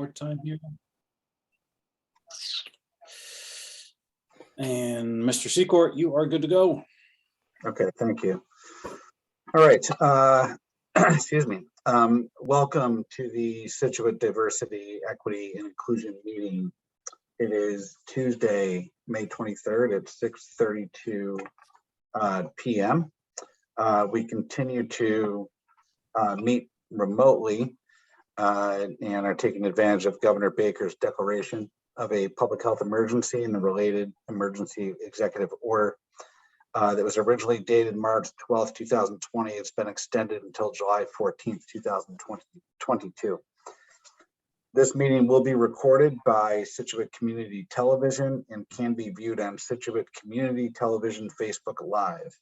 short time here. And Mr. Secord, you are good to go. Okay, thank you. All right, excuse me. Welcome to the Scituate Diversity, Equity, and Inclusion meeting. It is Tuesday, May 23rd at 6:32 p.m. We continue to meet remotely and are taking advantage of Governor Baker's declaration of a public health emergency and the related emergency executive order that was originally dated March 12th, 2020. It's been extended until July 14th, 2022. This meeting will be recorded by Scituate Community Television and can be viewed on Scituate Community Television Facebook Live.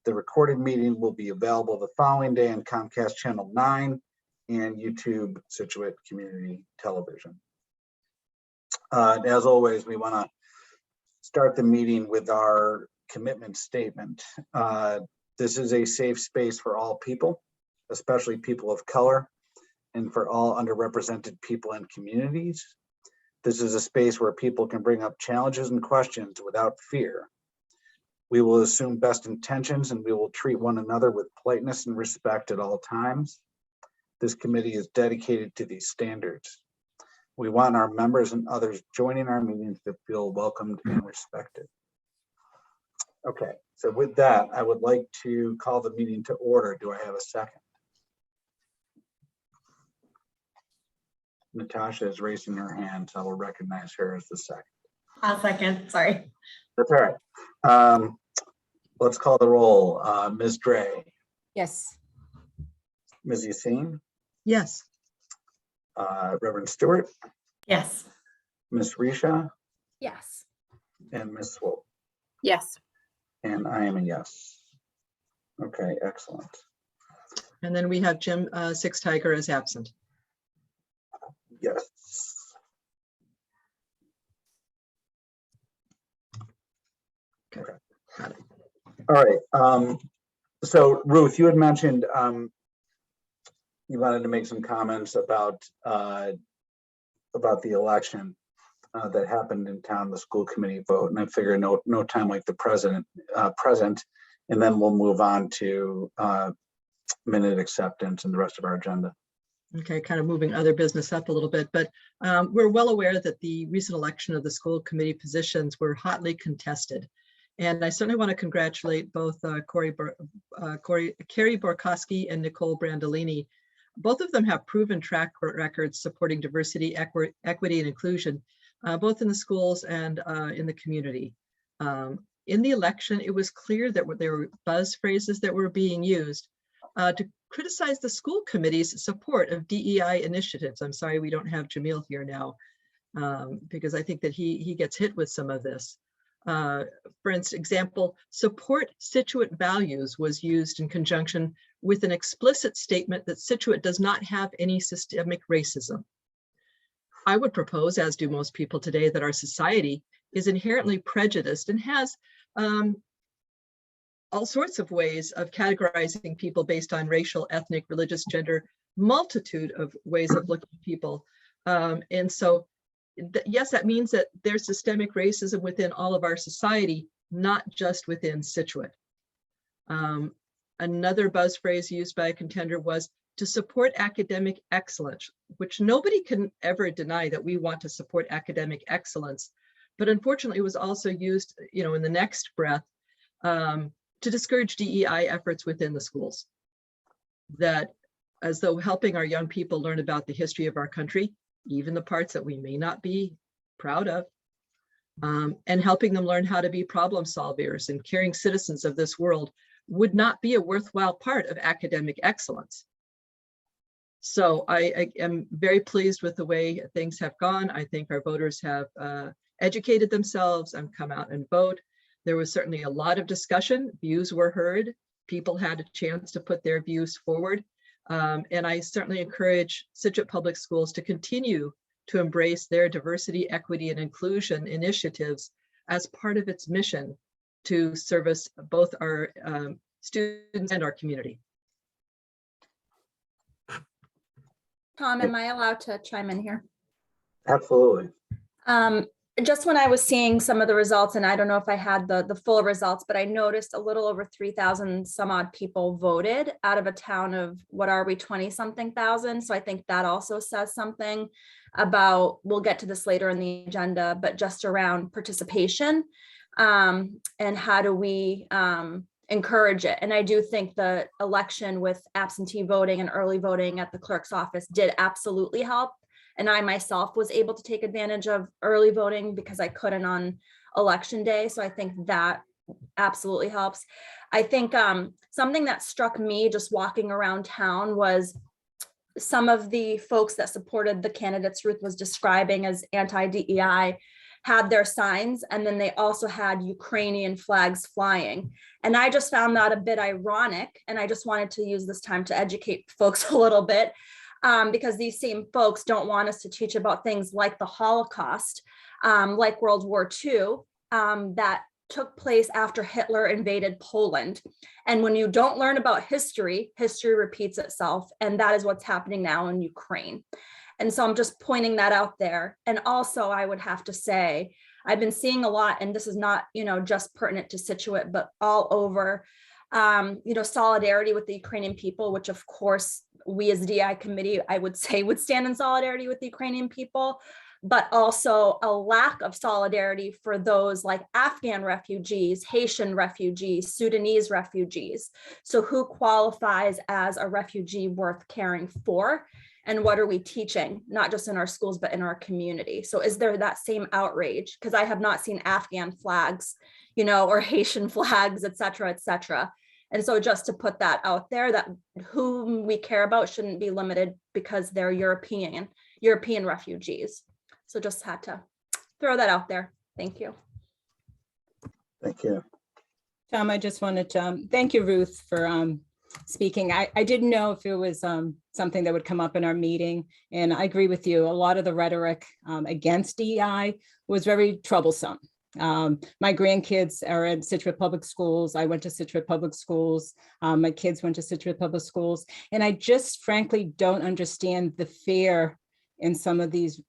The recorded meeting will be available the following day on Comcast Channel 9 and YouTube Scituate Community Television. As always, we want to start the meeting with our commitment statement. This is a safe space for all people, especially people of color, and for all underrepresented people and communities. This is a space where people can bring up challenges and questions without fear. We will assume best intentions and we will treat one another with politeness and respect at all times. This committee is dedicated to these standards. We want our members and others joining our meetings to feel welcomed and respected. Okay, so with that, I would like to call the meeting to order. Do I have a second? Natasha is raising her hand, so I will recognize her as the second. I'll second, sorry. That's all right. Let's call the roll. Ms. Dre. Yes. Ms. Yassine. Yes. Reverend Stewart. Yes. Ms. Risha. Yes. And Ms. Swope. Yes. And I am a yes. Okay, excellent. And then we have Jim Six Tiger as absent. Yes. Okay, got it. All right. So Ruth, you had mentioned you wanted to make some comments about the election that happened in town, the school committee vote, and I figure no time like the present, and then we'll move on to minute acceptance and the rest of our agenda. Okay, kind of moving other business up a little bit, but we're well aware that the recent election of the school committee positions were hotly contested. And I certainly want to congratulate both Carrie Borkowski and Nicole Brandolini. Both of them have proven track records supporting diversity, equity, and inclusion, both in the schools and in the community. In the election, it was clear that there were buzz phrases that were being used to criticize the school committee's support of DEI initiatives. I'm sorry we don't have Jamil here now, because I think that he gets hit with some of this. For example, support Scituate values was used in conjunction with an explicit statement that Scituate does not have any systemic racism. I would propose, as do most people today, that our society is inherently prejudiced and has all sorts of ways of categorizing people based on racial, ethnic, religious, gender, multitude of ways of looking at people. And so yes, that means that there's systemic racism within all of our society, not just within Scituate. Another buzz phrase used by a contender was to support academic excellence, which nobody can ever deny that we want to support academic excellence. But unfortunately, it was also used, in the next breath to discourage DEI efforts within the schools. That as though helping our young people learn about the history of our country, even the parts that we may not be proud of, and helping them learn how to be problem solvers and caring citizens of this world would not be a worthwhile part of academic excellence. So I am very pleased with the way things have gone. I think our voters have educated themselves and come out and vote. There was certainly a lot of discussion. Views were heard. People had a chance to put their views forward. And I certainly encourage Scituate Public Schools to continue to embrace their diversity, equity, and inclusion initiatives as part of its mission to service both our students and our community. Tom, am I allowed to chime in here? Absolutely. Just when I was seeing some of the results, and I don't know if I had the full results, but I noticed a little over 3,000 some odd people voted out of a town of, what are we, 20 something thousand. So I think that also says something about, we'll get to this later in the agenda, but just around participation, and how do we encourage it. And I do think the election with absentee voting and early voting at the clerk's office did absolutely help. And I myself was able to take advantage of early voting because I couldn't on election day. So I think that absolutely helps. I think something that struck me just walking around town was some of the folks that supported the candidates Ruth was describing as anti-DEI had their signs, and then they also had Ukrainian flags flying. And I just found that a bit ironic. And I just wanted to use this time to educate folks a little bit. Because these same folks don't want us to teach about things like the Holocaust, like World War II, that took place after Hitler invaded Poland. And when you don't learn about history, history repeats itself. And that is what's happening now in Ukraine. And so I'm just pointing that out there. And also, I would have to say, I've been seeing a lot, and this is not, just pertinent to Scituate, but all over, solidarity with the Ukrainian people, which of course, we as the DI committee, I would say, would stand in solidarity with the Ukrainian people, but also a lack of solidarity for those like Afghan refugees, Haitian refugees, Sudanese refugees. So who qualifies as a refugee worth caring for? And what are we teaching, not just in our schools, but in our community? So is there that same outrage? Because I have not seen Afghan flags, or Haitian flags, et cetera, et cetera. And so just to put that out there, that whom we care about shouldn't be limited because they're European refugees. So just had to throw that out there. Thank you. Thank you. Tom, I just wanted to thank you, Ruth, for speaking. I didn't know if it was something that would come up in our meeting. And I agree with you. A lot of the rhetoric against DEI was very troublesome. My grandkids are at Scituate Public Schools. I went to Scituate Public Schools. My kids went to Scituate Public Schools. And I just frankly don't understand the fear in some of these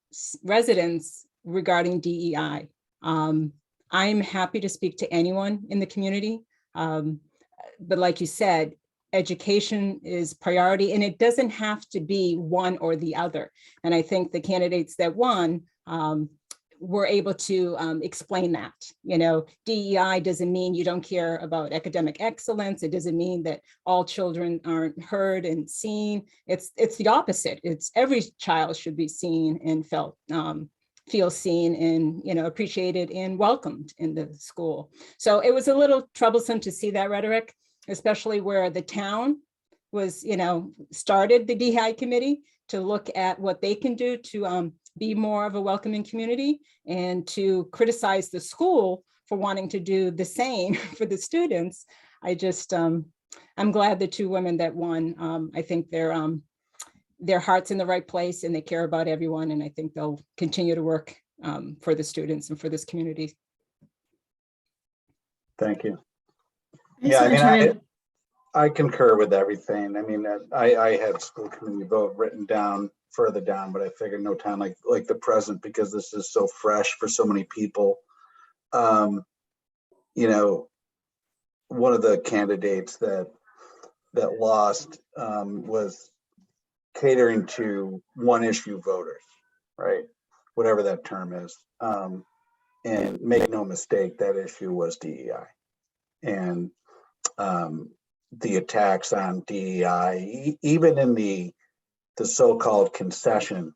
residents regarding DEI. I'm happy to speak to anyone in the community. But like you said, education is priority, and it doesn't have to be one or the other. And I think the candidates that won were able to explain that. DEI doesn't mean you don't care about academic excellence. It doesn't mean that all children aren't heard and seen. It's the opposite. It's every child should be seen and feel seen and appreciated and welcomed in the school. So it was a little troublesome to see that rhetoric, especially where the town was, started the DEI committee to look at what they can do to be more of a welcoming community, and to criticize the school for wanting to do the same for the students. I'm glad the two women that won, I think their heart's in the right place and they care about everyone. And I think they'll continue to work for the students and for this community. Thank you. I Yeah, just wanna chime in. I concur with everything. I mean, I had school committee vote written down further down, but I figured no time like the present, because this is so fresh for so many people. One of the candidates that lost was catering to one issue voters, right? Whatever that term is. And make no mistake, that issue was DEI. And the attacks on DEI, even in the so-called concession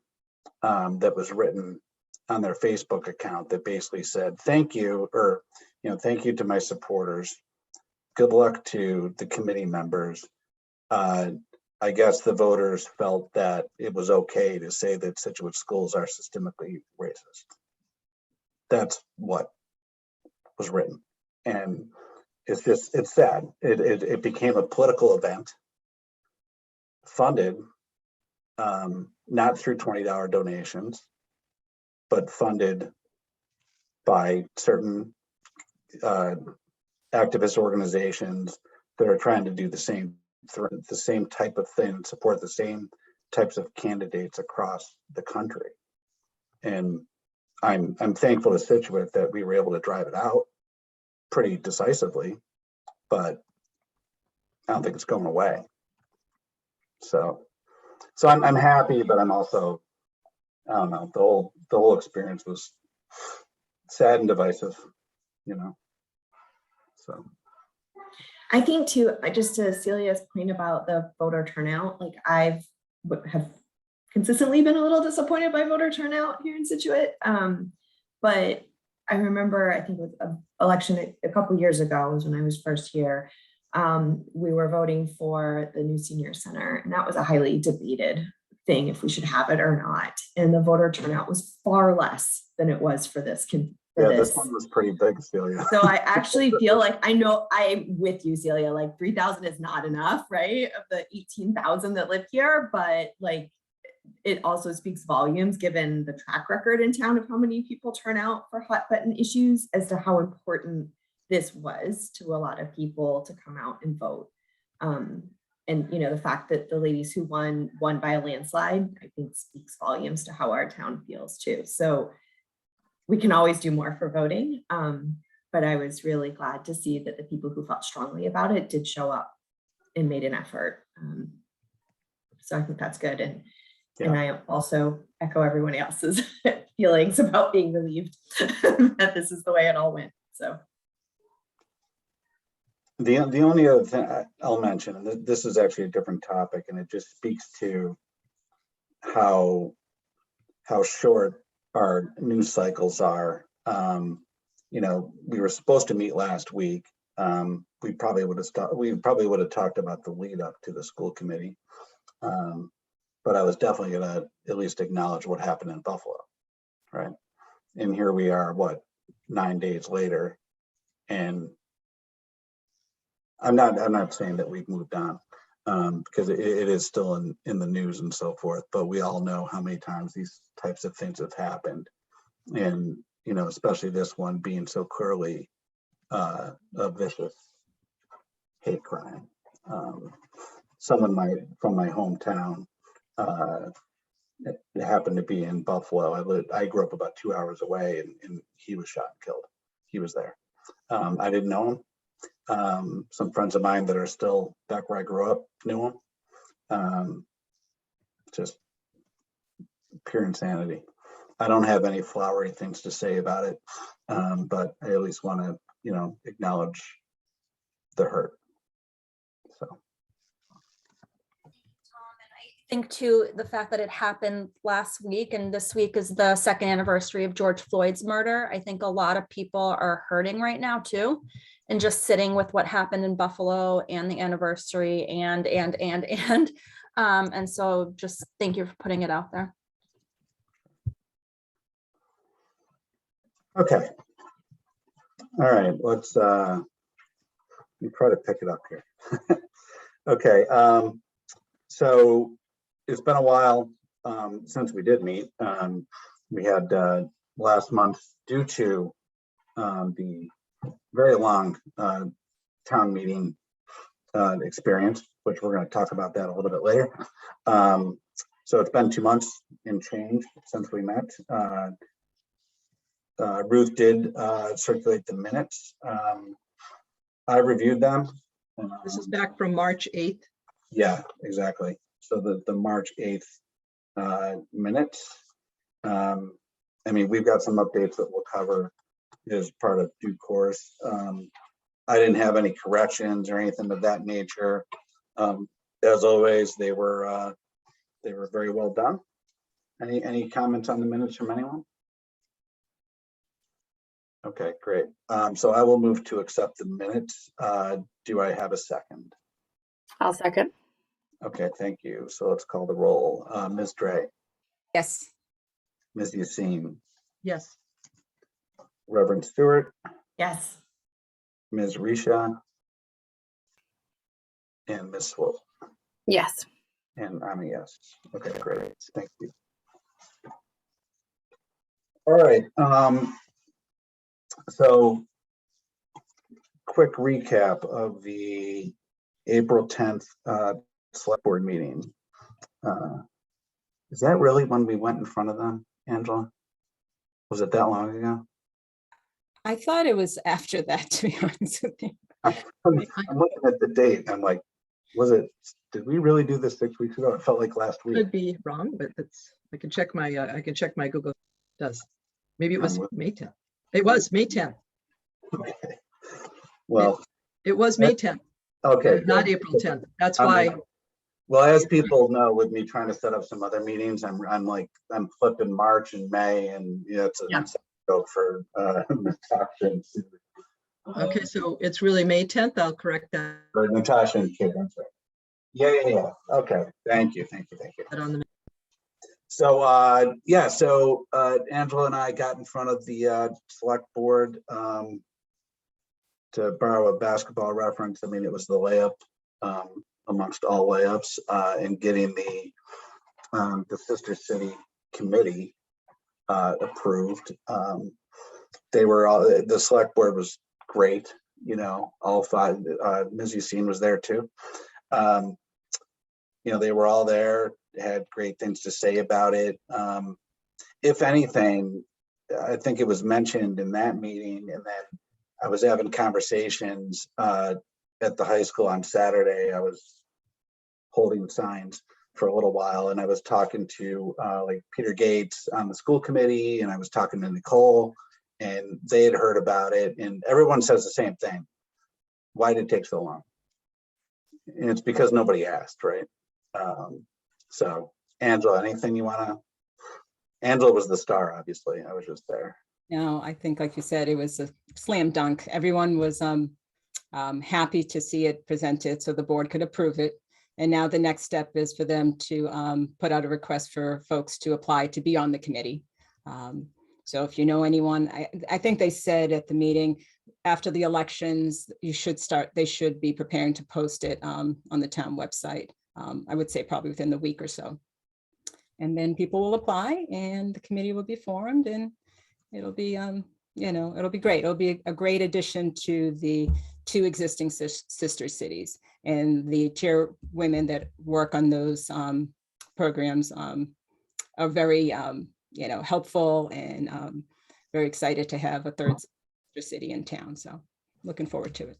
that was written on their Facebook account that basically said, thank you, or, thank you to my supporters. Good luck to the committee members. I guess the voters felt that it was okay to say that Scituate schools are systemically racist. That's what was written. And it's sad. It became a political event funded not through $20 donations, but funded by certain activist organizations that are trying to do the same type of thing, support the same types of candidates across the country. And I'm thankful to Scituate that we were able to drive it out pretty decisively, but I don't think it's going away. So I'm happy, but I'm also, I don't know, the whole experience was sad and divisive, you know. So I think too, just to Celia's point about the voter turnout, like have consistently been a little disappointed by voter turnout here in Scituate. But I remember, I think with an election a couple years ago was when I was first here. We were voting for the new senior center, and that was a highly debated thing if we should have it or not. And the voter turnout was far less than it was for this. this one was pretty big, Celia. So I actually feel like, I know I'm with you, Celia, like 3,000 is not enough, right? Of the 18,000 that live here, but like, it also speaks volumes given the track record in town of how many people turn out for hot button issues as to how important this was to a lot of people to come out and vote. And you know, the fact that the ladies who won by a landslide, I think speaks volumes to how our town feels too. So we can always do more for voting. But I was really glad to see that the people who felt strongly about it did show up and made an effort. So I think that's good. And I also echo everyone else's feelings about being relieved that this is the way it all went. So the only other thing I'll mention, and this is actually a different topic, and it just speaks to how short our news cycles are. You know, we were supposed to meet last week. We probably would have talked about the lead up to the school committee. But I was definitely gonna at least acknowledge what happened in Buffalo, right? And here we are, what, 9 days later, and I'm not saying that we've moved on, because it is still in the news and so forth, but we all know how many times these types of things have happened, and you know, especially this one being so clearly a vicious hate crime. Someone from my hometown. It happened to be in Buffalo. I grew up about 2 hours away, and he was shot and killed. He was there. I didn't know him. Some friends of mine that are still back where I grew up knew him. Just pure insanity. I don't have any flowery things to say about it, but I at least want to, you know, acknowledge the hurt. So. I think too, the fact that it happened last week and this week is the second anniversary of George Floyd's murder. I think a lot of people are hurting right now too, and just sitting with what happened in Buffalo and the anniversary and so just thank you for putting it out there. Okay. All right, let's let me try to pick it up here. Okay, so it's been a while since we did meet. We had last month, due to the very long town meeting experience, which we're going to talk about that a little bit later. So it's been 2 months and change since we met. Ruth did circulate the minutes. I reviewed them. This is back from March 8th. Yeah, exactly. So the March 8th minutes. I mean, we've got some updates that we'll cover as part of due course. I didn't have any corrections or anything of that nature. As always, they were very well done. Any comments on the minutes from anyone? Okay, great. So I will move to accept the minutes. Do I have a second? I'll second. Okay, thank you. So let's call the roll. Ms. Dre, Yes. Ms. Yassine, Yes. Reverend Stewart, yes. Ms. Risha, and Ms. Swope. Yes. And I'm a yes. Okay, great. Thank you. All right. So quick recap of the April 10th select board meeting. Is that really when we went in front of them, Angela? Was it that long ago? I thought it was after that, to be honest with you. I'm looking at the date. I'm like, did we really do this 6 weeks ago? It felt like last week. Could be wrong, but that's, I can check my Google. It does. Maybe it was May 10th. It was May 10th. Okay. Well, It was May 10th, okay. not good. April 10th. That's I'm why. like- Well, as people know, with me trying to set up some other meetings, I'm flipping March and May, and it's Yeah. go for Natasha and Sue. Okay, so it's really May 10th. I'll correct that Or Natasha and Kid, I'm sorry. Yeah. Okay. Thank you. on the. So, so Angela and I got in front of the select board to borrow a basketball reference. I mean, it was the layup amongst all layups and getting the Sister City Committee approved. They were all, the select board was great, all five. Ms. Yassine was there too. They were all there, had great things to say about it. If anything, I think it was mentioned in that meeting, and then I was having conversations at the high school on Saturday. I was holding signs for a little while, and I was talking to like Peter Gates on the school committee, and I was talking to Nicole, and they had heard about it, and everyone says the same thing. Why did it take so long? And it's because nobody asked, right? So Angela, anything you want to? Angela was the star, obviously. I was just there. No, I think, like you said, it was a slam dunk. Everyone was happy to see it presented so the board could approve it. And now the next step is for them to put out a request for folks to apply to be on the committee. So if you know anyone, I think they said at the meeting, after the elections, they should be preparing to post it on the town website. I would say probably within the week or so. And then people will apply and the committee will be formed, and it'll be, it'll be great. It'll be a great addition to the two existing sister cities, and the chairwomen that work on those programs are very, helpful, and very excited to have a third sister city in town. So looking forward to it.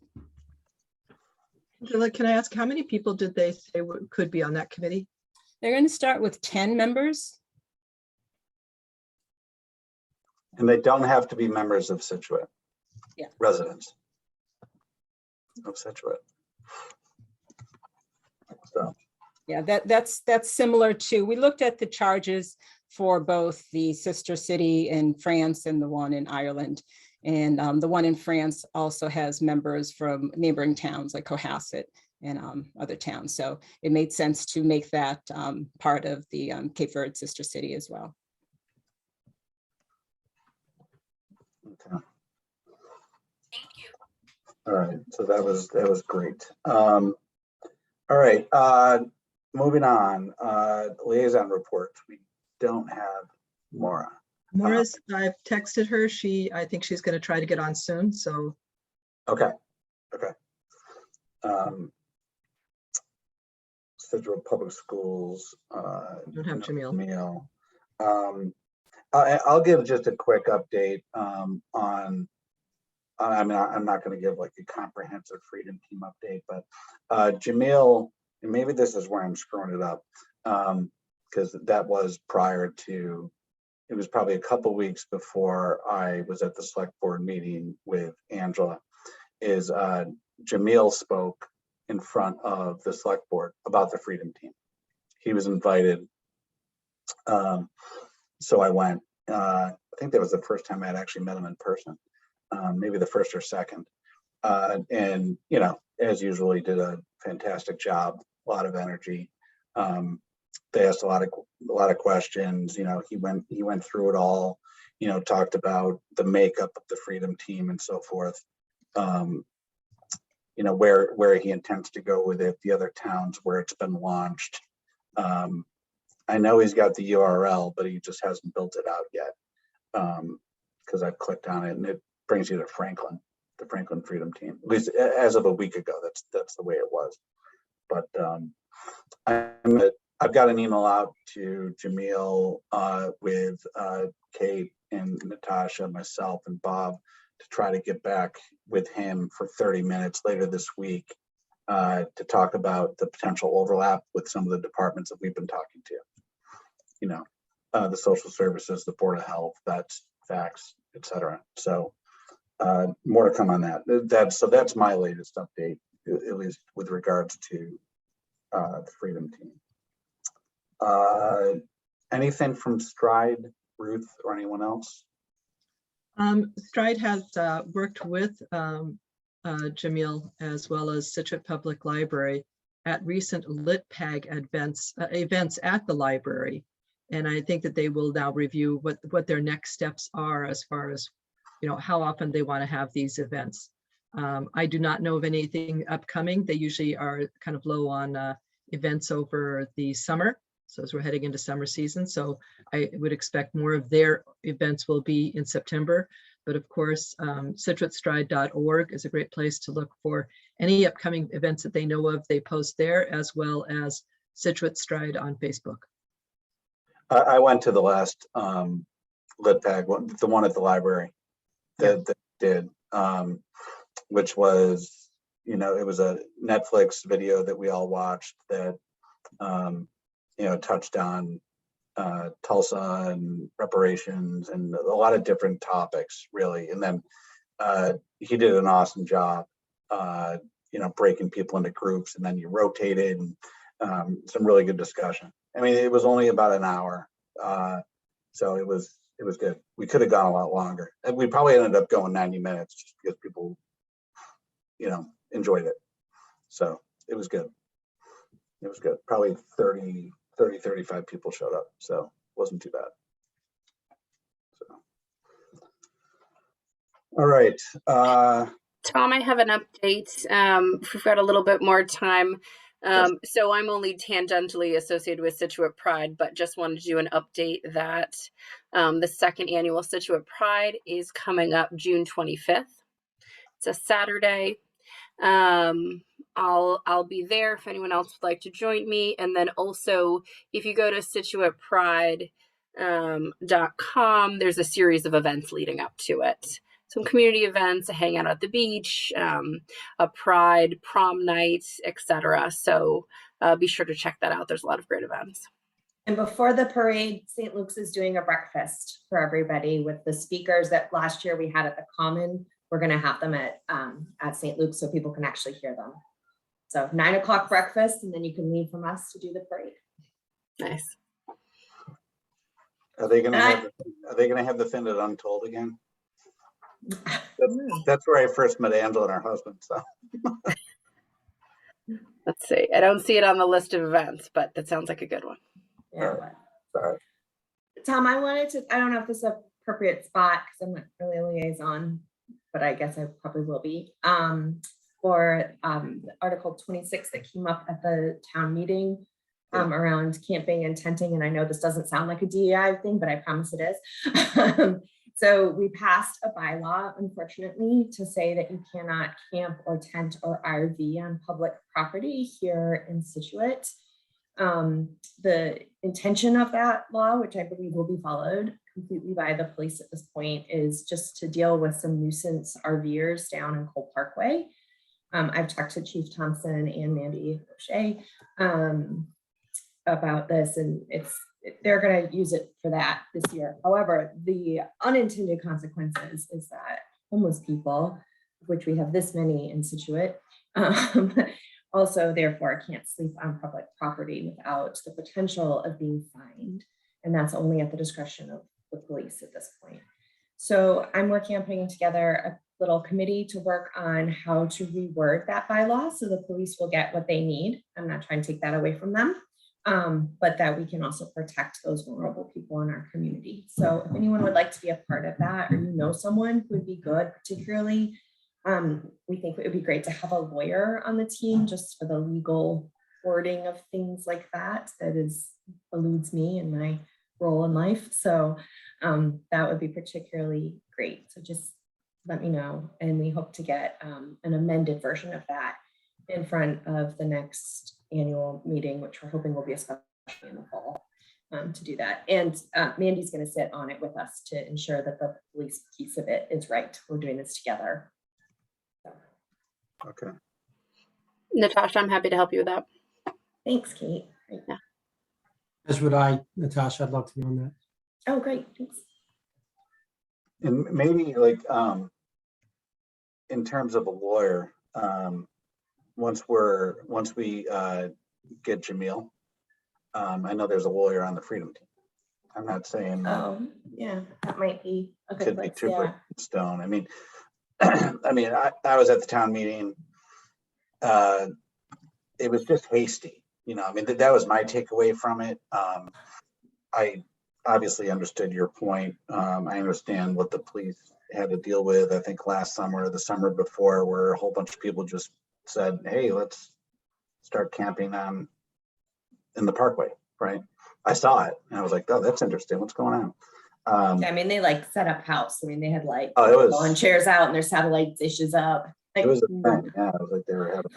Can I ask, how many people did they say could be on that committee? They're going to start with 10 members. And they don't have to be members of Scituate. Yeah. Residents of Scituate. So. Yeah, that's similar to, we looked at the charges for both the sister city in France and the one in Ireland. And the one in France also has members from neighboring towns like Cohasset and other towns. So it made sense to make that part of the Cape Verde sister city as well. Okay. Thank you. All right, so that was great. All right, moving on. Liaison reports. We don't have Maura. Morris, I've texted her. I think she's going to try to get on soon. So. Okay. Scituate Public Schools. Don't have Jamil. I'll give just a quick update on. I'm not going to give like a comprehensive Freedom Team update, but Jamil, and maybe this is where I'm screwing it up, because that was prior to. It was probably a couple weeks before I was at the select board meeting with Angela. Is Jamil spoke in front of the select board about the Freedom Team. He was invited, so I went. I think that was the first time I had actually met him in person, maybe the first or second. And as usual, he did a fantastic job. A lot of energy. They asked a lot of questions. He went through it all. Talked about the makeup of the Freedom Team and so forth. Where he intends to go with it, the other towns where it's been launched. I know he's got the URL, but he just hasn't built it out yet. Because I've clicked on it and it brings you to Franklin, the Franklin Freedom Team. At least as of a week ago, that's the way it was. But I've got an email out to Jamil with Kate and Natasha, myself and Bob to try to get back with him for 30 minutes later this week to talk about the potential overlap with some of the departments that we've been talking to. You know, the social services, the Board of Health, that's facts, etc. So more to come on that. That's my latest update, at least with regards to the Freedom Team. Anything from Stride, Ruth, or anyone else? Stride has worked with Jamil as well as Scituate Public Library at recent LitPag events at the library. And I think that they will now review what their next steps are as far as, you know, how often they want to have these events. I do not know of anything upcoming. They usually are kind of low on events over the summer. So as we're heading into summer season, so I would expect more of their events will be in September. But of course, ScituateStride.org is a great place to look for any upcoming events that they know of. They post there, as well as Scituate Stride on Facebook. I went to the last LitPag one, the one at the library that did, which was, you know, it was a Netflix video that we all watched that, you know, touched on Tulsa and reparations and a lot of different topics, really. And then he did an awesome job, you know, breaking people into groups, and then you rotated, and some really good discussion. I mean, it was only about an hour, so it was good. We could have gone a lot longer, and we probably ended up going 90 minutes just because people, you know, enjoyed it. So it was good. It was good. Probably 35 people showed up, so it wasn't too bad. So, all right. Tom, I have an update. We've got a little bit more time. Yes. So I'm only tangentially associated with Scituate Pride, but just wanted to do an update that the second annual Scituate Pride is coming up June 25th. It's a Saturday. I'll be there if anyone else would like to join me. And then also, if you go to ScituatePride.com, there's a series of events leading up to it. Some community events, a hangout at the beach, a Pride prom night, etc. So be sure to check that out. There's a lot of great events. And before the parade, St. Luke's is doing a breakfast for everybody with the speakers that last year we had at the Common. We're going to have them at St. Luke's so people can actually hear them. So 9 o'clock breakfast, and then you can leave from us to do the parade. Nice. Are they going to have the thing at Untold again? That's where I first met Angela and her husband. So Let's see. I don't see it on the list of events, but that sounds like a good one. Yeah. sorry. Tom, I don't know if this is an appropriate spot because I'm not really a liaison, but I guess I probably will be. For Article 26 that came up at the town meeting around camping and tenting. And I know this doesn't sound like a DEI thing, but I promise it is. So we passed a bylaw, unfortunately, to say that you cannot camp or tent or RV on public property here in Scituate. The intention of that law, which I believe will be followed completely by the police at this point, is just to deal with some nuisance RVers down in Cole Parkway. I've talked to Chief Thompson and Mandy O'Shea about this, and they're going to use it for that this year. However, the unintended consequences is that homeless people, which we have this many in Scituate, also therefore can't sleep on public property without the potential of being fined. And that's only at the discretion of the police at this point. So I'm working on putting together a little committee to work on how to reword that bylaw so the police will get what they need. I'm not trying to take that away from them, but that we can also protect those vulnerable people in our community. So if anyone would like to be a part of that, or you know someone who would be good, particularly, we think it would be great to have a lawyer on the team just for the legal wording of things like that. That eludes me in my role in life. So that would be particularly great. So just let me know. And we hope to get an amended version of that in front of the next annual meeting, which we're hoping will be a special in the fall to do that. And Mandy's going to sit on it with us to ensure that the police piece of it is right. We're doing this together. So, Okay. Natasha, I'm happy to help you with that. thanks, Kate. Great. As would I, Natasha. I'd love to be on that. Oh, great. Thanks. And maybe like, in terms of a lawyer, once we get Jamil, I know there's a lawyer on the Freedom Team. I'm not saying Oh, yeah, that might be a good could be place. two Yeah. birds with one stone. I mean, I was at the town meeting. It was just hasty, you know. I mean, that was my takeaway from it. I obviously understood your point. I understand what the police had to deal with. I think last summer, or the summer before, where a whole bunch of people just said, "Hey, let's start camping in the parkway." Right? I saw it and I was like, "Oh, that's interesting. What's going on?" Yeah, I mean, they like set up house. I mean, they had like Oh, it was lawn chairs out and their satellite dishes up. Like, it was a thing. Yeah, it was like they were having.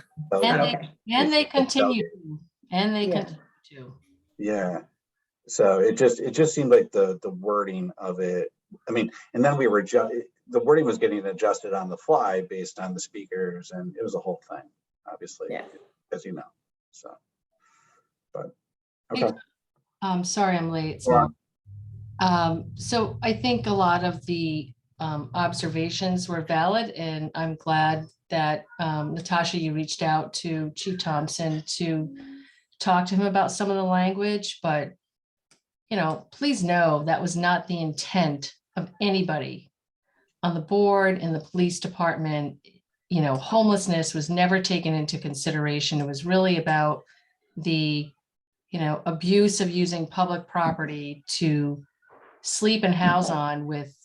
And okay. they continue to, and they Yeah. continue to. Yeah. So it just seemed like the wording of it. I mean, and then the wording was getting adjusted on the fly based on the speakers, and it was a whole thing, obviously, Yeah. as you know. So, but Hey, okay. Sorry I'm late. Yeah. So I think a lot of the observations were valid, and I'm glad that Natasha, you reached out to Chief Thompson to talk to him about some of the language, but you know, please know that was not the intent of anybody on the board, in the police department. You know, homelessness was never taken into consideration. It was really about the, you know, abuse of using public property to sleep and house on with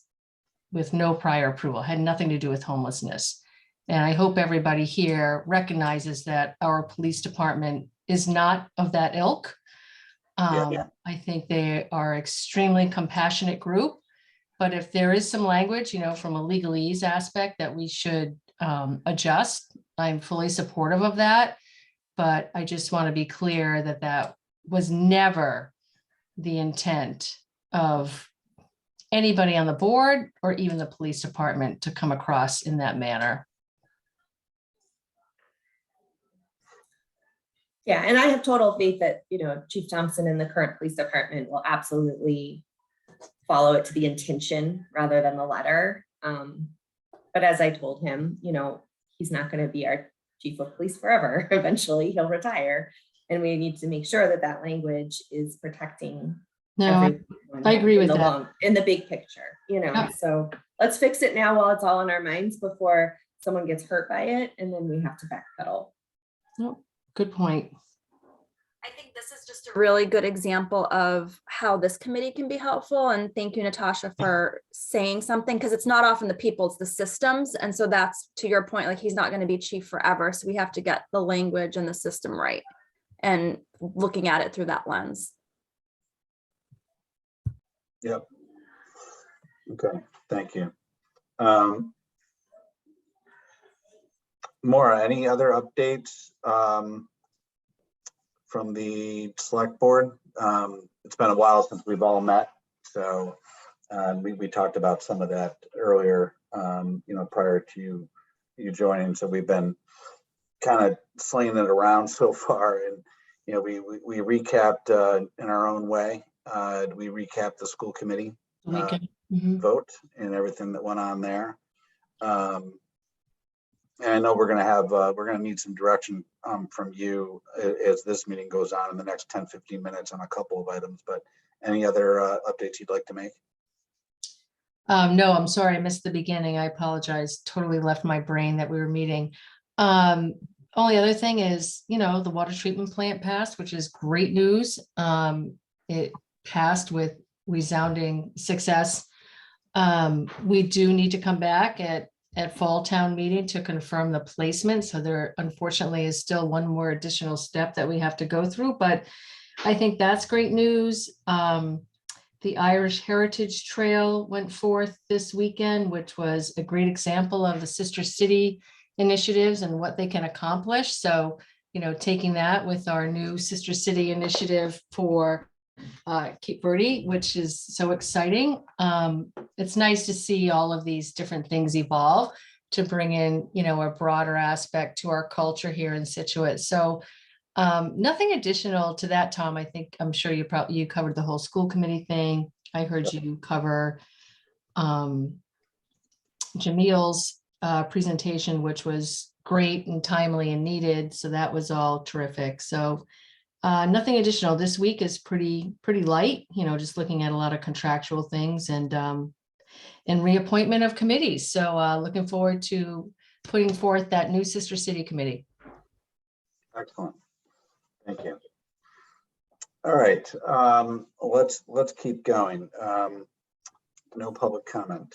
no prior approval. It had nothing to do with homelessness. And I hope everybody here recognizes that our police department is not of that ilk. I think they are extremely compassionate group, but if there is some language, you know, from a legalese aspect that we should adjust, I'm fully supportive of that. But I just want to be clear that that was never the intent of anybody on the board or even the police department to come across in that manner. Yeah, and I have total faith that, you know, Chief Thompson and the current police department will absolutely follow it to the intention rather than the letter. But as I told him, you know, he's not going to be our chief of police forever. Eventually he'll retire, and we need to make sure that that language is protecting No, everyone I agree with in the that. in the big picture, you know. Yeah. So let's fix it now while it's all in our minds before someone gets hurt by it, and then we have to backpedal. Nope, good point. I think this is just a really good example of how this committee can be helpful. And thank you, Natasha, for saying something, because it's not often the people, it's the systems. And so that's, to your point, like he's not going to be chief forever. So we have to get the language and the system right and looking at it through that lens. Yep. Okay, thank you. Maura, any other updates from the select board? It's been a while since we've all met, so we talked about some of that earlier, you know, prior to you joining. So we've been kind of slinging it around so far, and you know, we recapped in our own way. We recapped the school committee vote and everything that went on there. And I know we're gonna need some direction from you as this meeting goes on in the next 10-15 minutes on a couple of items, but any other updates you'd like to make? No, I'm sorry, I missed the beginning. I apologize. Totally left my brain that we were meeting. Only other thing is, you know, the water treatment plant passed, which is great news. It passed with resounding success. We do need to come back at fall town meeting to confirm the placement. So there unfortunately is still one more additional step that we have to go through, but I think that's great news. The Irish Heritage Trail went forth this weekend, which was a great example of the sister city initiatives and what they can accomplish. So taking that with our new Sister City initiative for Cape Verde, which is so exciting. It's nice to see all of these different things evolve to bring in, a broader aspect to our culture here in Scituate. So nothing additional to that, Tom. I'm sure you covered the whole school committee thing. I heard you cover Jamil's presentation, which was great and timely and needed. So that was all terrific. So nothing additional. This week is pretty light, just looking at a lot of contractual things and reappointment of committees. So looking forward to putting forth that new Sister City committee. Excellent. Thank you. All right, let's keep going. No public comment.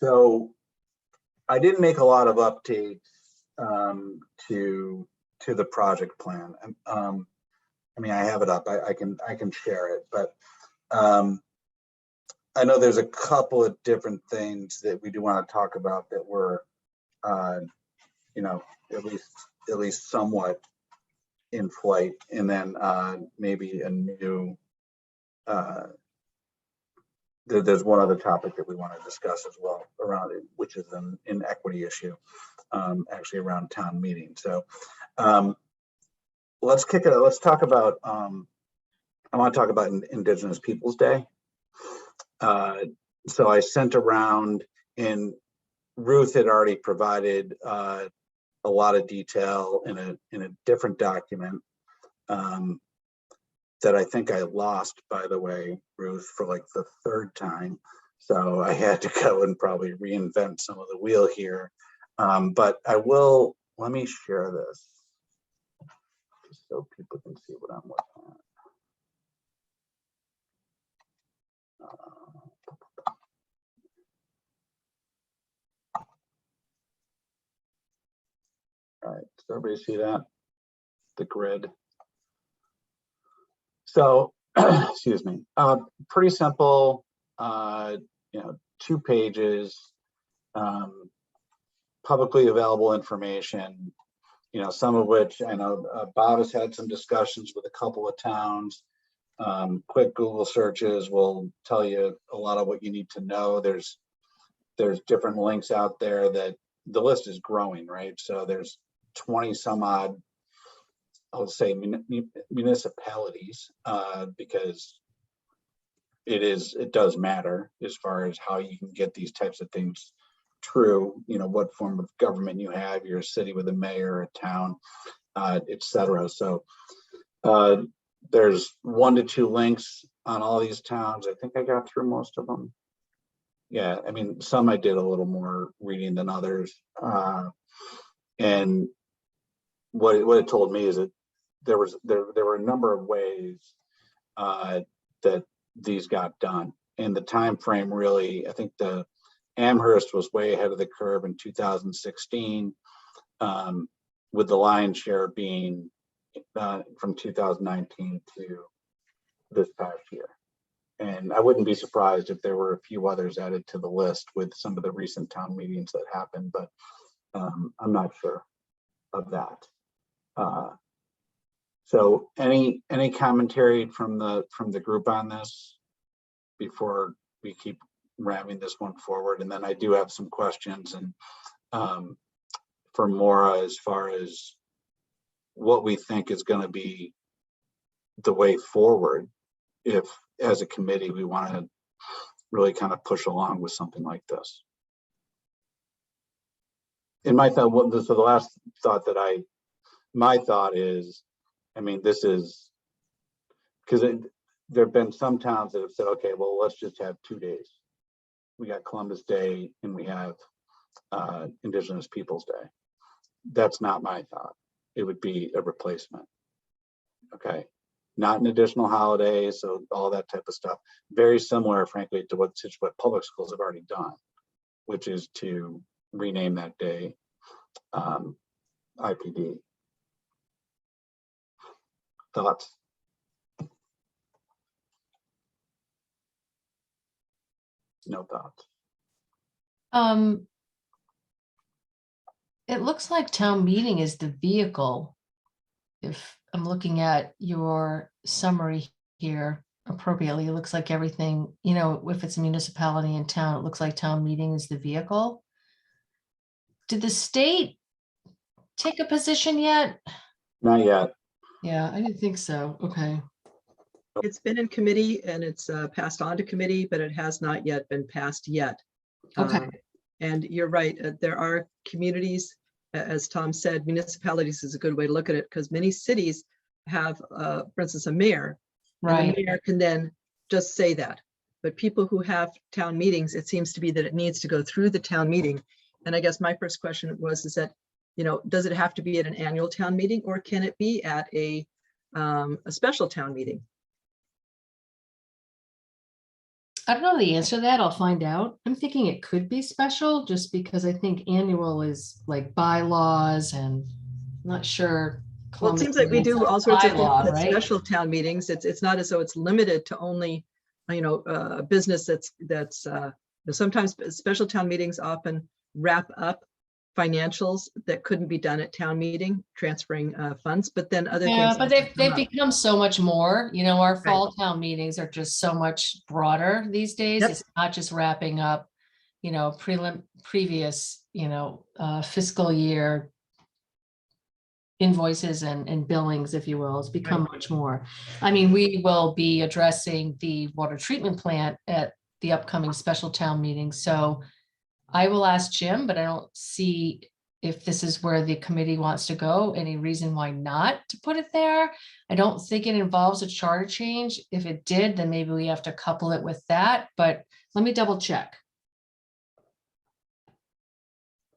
So I didn't make a lot of updates to the project plan. I mean, I have it up. I can share it, but I know there's a couple of different things that we do want to talk about that were, at least somewhat in flight, and then maybe a new. There's one other topic that we want to discuss as well around it, which is an inequity issue, actually around town meeting. So let's kick it. Let's talk about. I want to talk about Indigenous Peoples Day. So I sent around, and Ruth had already provided a lot of detail in a different document that I think I lost, by the way, Ruth, for like the third time. So I had to go and probably reinvent some of the wheel here. But I will, let me share this just so people can see what I'm looking at. All right, does everybody see that? The grid. So, excuse me, pretty simple, 2 pages, publicly available information, some of which I know Bob has had some discussions with a couple of towns. Quick Google searches will tell you a lot of what you need to know. There's different links out there that the list is growing, right? So there's 20 some odd, I'll say municipalities, because it does matter as far as how you can get these types of things true, what form of government you have, you're a city with a mayor, a town, etc. So there's 1 to 2 links on all these towns. I think I got through most of them. Yeah, I mean, some I did a little more reading than others. And what it told me is that there were a number of ways that these got done, and the time frame really, I think the Amherst was way ahead of the curve in 2016, with the lion's share being from 2019 to this past year. And I wouldn't be surprised if there were a few others added to the list with some of the recent town meetings that happened, but I'm not sure of that. So any commentary from the group on this before we keep ramming this one forward? And then I do have some questions and for Maura as far as what we think is going to be the way forward if as a committee we want to really kind of push along with something like this. In my thought, so the last thought that my thought is, I mean, this is because there have been some towns that have said, okay, well, let's just have 2 days. We got Columbus Day and we have Indigenous Peoples Day. That's not my thought. It would be a replacement. Okay, not an additional holiday, so all that type of stuff. Very similar, frankly, to what Scituate Public Schools have already done, which is to rename that day IPD. Thoughts? No thoughts. it looks like town meeting is the vehicle. If I'm looking at your summary here appropriately, it looks like everything, you know, if it's a municipality in town, it looks like town meeting is the vehicle. Did the state take a position yet? Not yet. Yeah, I didn't think so. Okay. It's been in committee and it's passed on to committee, but it has not yet been passed yet. Okay. And you're right, there are communities, as Tom said, municipalities is a good way to look at it because many cities have, for instance, a mayor. And Right. the mayor can then just say that. But people who have town meetings, it seems to be that it needs to go through the town meeting. And I guess my first question was, is that, you know, does it have to be at an annual town meeting or can it be at a special town meeting? I don't know the answer to that. I'll find out. I'm thinking it could be special just because I think annual is like bylaws and I'm not sure. Well, it seems like we do all sorts of things at special town meetings. It's not as though it's limited to only, you know, a business that's sometimes special town meetings often wrap up financials that couldn't be done at town meeting, transferring funds, but then other things. Yeah, but they've become so much more, you know, our fall town meetings are just so much broader these days. Yep. It's not just wrapping up, you know, previous, you know, fiscal year invoices and billings, if you will. It's become much more. I mean, we will be addressing the water treatment plant at the upcoming special town meeting. So I will ask Jim, but I don't see if this is where the committee wants to go, any reason why not to put it there. I don't think it involves a charter change. If it did, then maybe we have to couple it with that, but let me double check.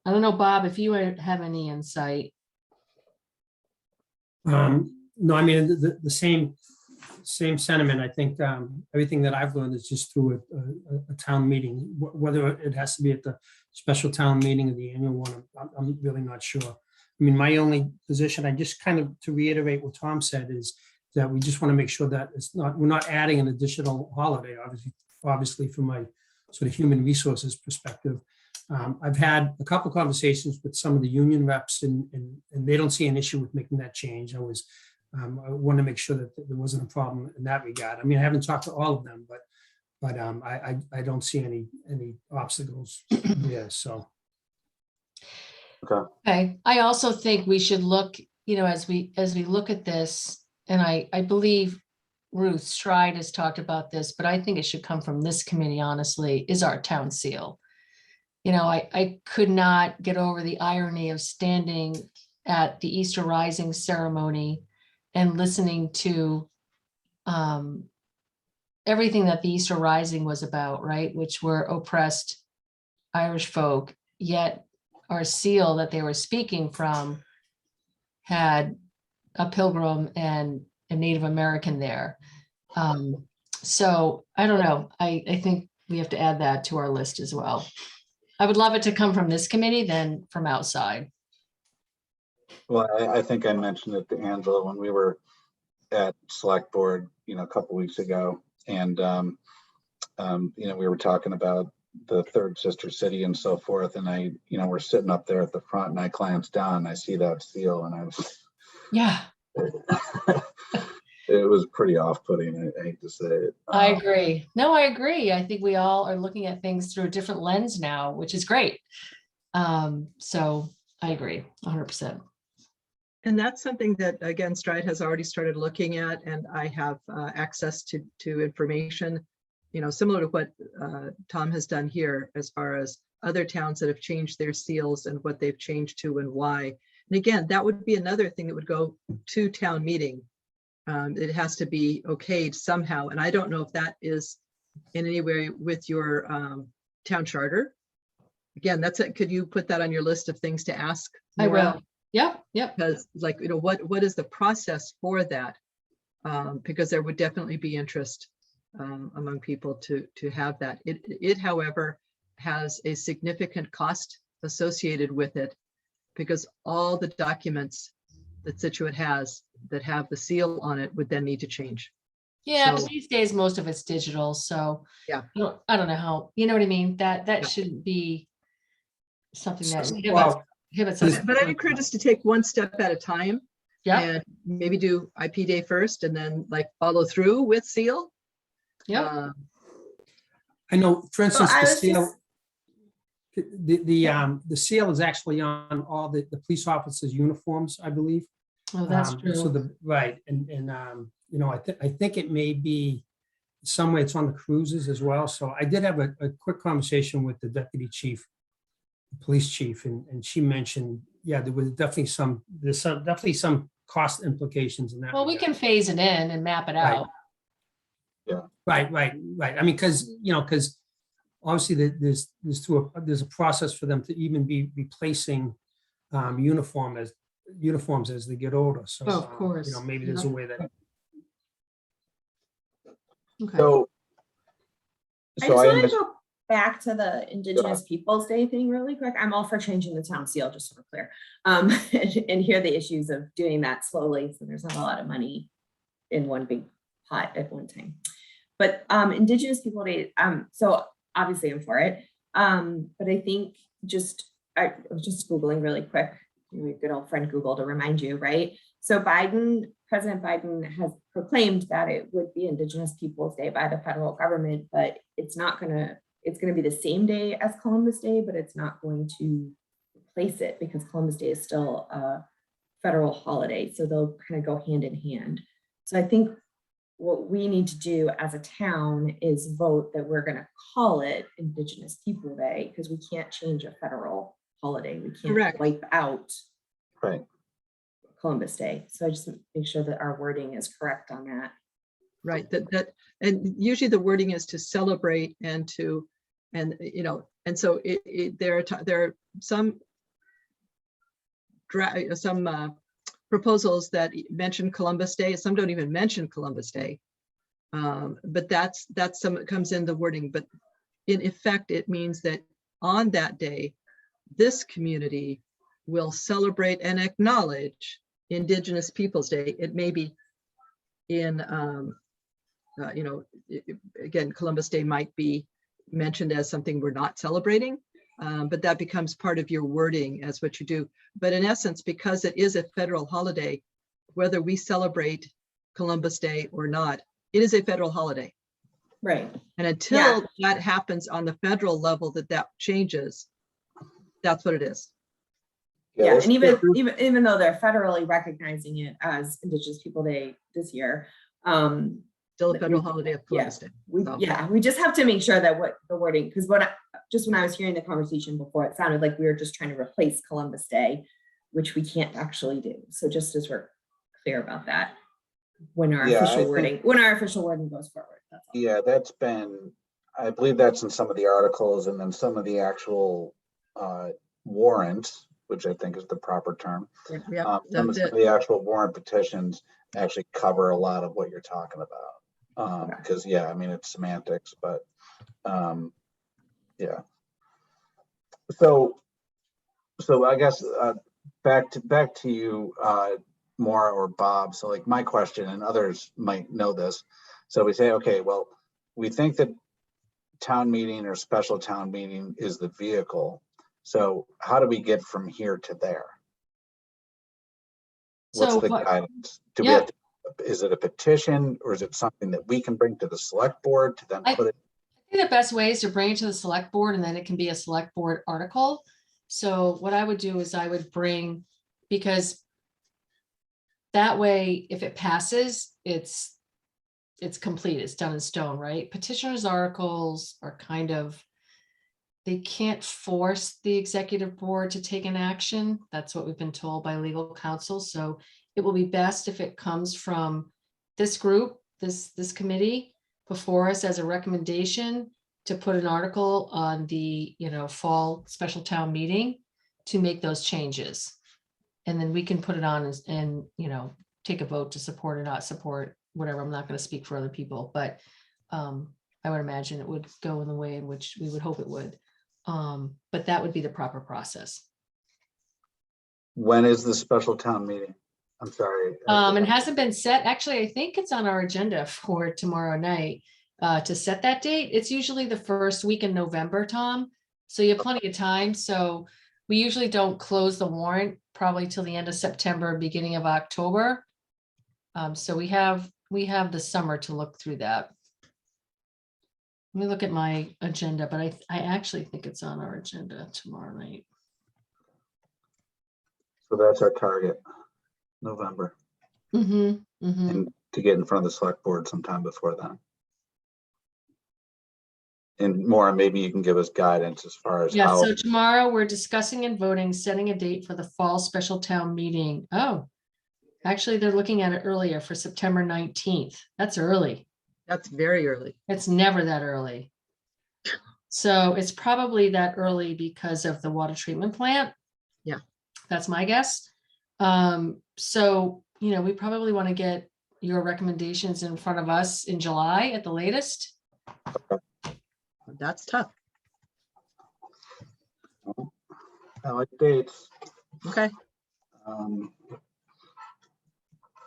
I don't know, Bob, if you have any insight. No, I mean, the same sentiment. I think everything that I've learned is just through a town meeting, whether it has to be at the special town meeting or the annual one, I'm really not sure. I mean, my only position, I just kind of, to reiterate what Tom said, is that we just want to make sure that we're not adding an additional holiday, obviously from my sort of human resources perspective. I've had a couple conversations with some of the union reps and they don't see an issue with making that change. I want to make sure that there wasn't a problem in that regard. I mean, I haven't talked to all of them, but I don't see any obstacles there, so. Okay, I also think we should look, you know, as we look at this, and I believe Ruth Stride has talked about this, but I think it should come from this committee, honestly, is our town seal. You know, I could not get over the irony of standing at the Easter Rising ceremony and listening to everything that the Easter Rising was about, right? Which were oppressed Irish folk, yet our seal that they were speaking from had a Pilgrim and a Native American there. So I don't know. I think we have to add that to our list as well. I would love it to come from this committee than from outside. Well, I think I mentioned it to Angela when we were at select board, you know, a couple weeks ago. And, you know, we were talking about the third sister city and so forth. And we're sitting up there at the front and I glance down and I see that seal and I was, Yeah. It was pretty off-putting. I hate to say it. I agree. No, I agree. I think we all are looking at things through a different lens now, which is great. So I agree 100%. And that's something that, again, Stride has already started looking at, and I have access to information, you know, similar to what Tom has done here as far as other towns that have changed their seals and what they've changed to and why. And again, that would be another thing that would go to town meeting. It has to be okayed somehow. And I don't know if that is in any way with your town charter. Again, that's it. Could you put that on your list of things to ask? I will. Yep. Because, like, you know, what is the process for that? Because there would definitely be interest among people to have that. It, however, has a significant cost associated with it because all the documents that Scituate has that have the seal on it would then need to change. Yeah, So- but these days, most of it's digital. So Yeah. I don't know how, you know what I mean? That shouldn't be something that. Well, prohibits This- us. But I'd encourage us to take one step at a time Yeah, and maybe do IP day first and then like follow through with seal. yeah. I know, for instance, I the was seal, just- the seal is actually on all the police officers' uniforms, I believe. Oh, that's So true. right, and you know, I think it may be somewhere it's on the cruises as well. So I did have a quick conversation with the deputy chief, the police chief, and she mentioned, yeah, there was definitely definitely some cost implications in that. Well, we regard. can phase it in and map it Right. out. Right. I mean, because obviously there's a process for them to even be replacing uniforms as they get older. So, Oh, of course. maybe there's a way that. Okay. So, I so just I want to understand. go back to the Indigenous Peoples Day thing really quick. I'm all for changing the town seal, just so we're clear. And hear the issues of doing that slowly, so there's not a lot of money in one big pot at one time. But Indigenous People Day, so obviously I'm for it. But I think I was just Googling really quick, your good old friend Google to remind you, right? So President Biden has proclaimed that it would be Indigenous Peoples Day by the federal government, but it's gonna be the same day as Columbus Day, but it's not going to replace it because Columbus Day is still a federal holiday. So they'll kind of go hand in hand. So I think what we need to do as a town is vote that we're going to call it Indigenous People Day because we can't change a federal holiday. We can't Correct. wipe out Right. Columbus Day. So I just make sure that our wording is correct on that. Right, and usually the wording is to celebrate and so there are some proposals that mention Columbus Day, some don't even mention Columbus Day. But that's some comes in the wording, but in effect, it means that on that day, this community will celebrate and acknowledge Indigenous Peoples Day. It may be in, again, Columbus Day might be mentioned as something we're not celebrating, but that becomes part of your wording as what you do. But in essence, because it is a federal holiday, whether we celebrate Columbus Day or not, it is a federal holiday. Right. And until that happens on the federal level, that changes, that's what it is. Yeah, let's and go through- even though they're federally recognizing it as Indigenous People Day this year, Still a federal holiday of Columbus Day. So- we just have to make sure that what the wording, because when I was hearing the conversation before, it sounded like we were just trying to replace Columbus Day, which we can't actually do. So just as we're clear about that, when our official wording goes forward. That's all. Yeah, I believe that's in some of the articles and then some of the actual warrants, which I think is the proper term. Yeah, Some of the actual warrant petitions actually cover a lot of what you're talking about. Because I mean, it's semantics, but yeah. So I guess back to you, Maura or Bob. So like my question, and others might know this. So we say, okay, well, we think that town meeting or special town meeting is the vehicle. So how do we get from here to there? What's the guidance? Is it a petition or is it something that we can bring to the select board to then put it? I think the best way is to bring it to the select board and then it can be a select board article. So what I would do is I would bring, because that way, if it passes, it's complete, it's done in stone, right? Petitioners' articles are kind of, they can't force the executive board to take an action. That's what we've been told by legal counsel. So it will be best if it comes from this group, this committee before us as a recommendation to put an article on the, fall special town meeting to make those changes. And then we can put it on and take a vote to support or not support, whatever. I'm not going to speak for other people, but I would imagine it would go in the way in which we would hope it would. But that would be the proper process. When is the special town meeting? I'm sorry. It hasn't been set. Actually, I think it's on our agenda for tomorrow night to set that date. It's usually the first week in November, Tom. So you have plenty of time. So We usually don't close the warrant probably till the end of September, beginning of October. So we have the summer to look through that. Let me look at my agenda, but I actually think it's on our agenda tomorrow night. So that's our target, November, Mm-hmm, mm-hmm. and to get in front of the select board sometime before then. And Maura, maybe you can give us guidance as far as Yeah, how. so tomorrow we're discussing and voting, setting a date for the fall special town meeting. Oh, actually, they're looking at it earlier for September 19th. That's early. That's very early. It's never that early. So it's probably that early because of the water treatment plant. Yeah. That's my guess. So, we probably want to get your recommendations in front of us in July at the latest. That's tough. I like dates. Okay.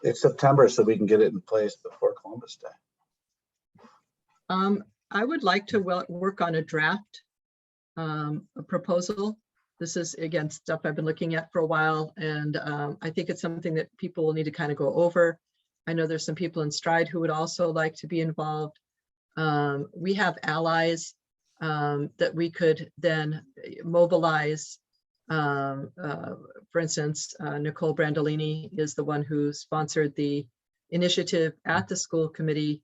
It's September, so we can get it in place before Columbus Day. I would like to work on a draft, a proposal. This is, again, stuff I've been looking at for a while, and I think it's something that people will need to kind of go over. I know there's some people in Stride who would also like to be involved. We have allies that we could then mobilize. For instance, Nicole Brandolini is the one who sponsored the initiative at the school committee,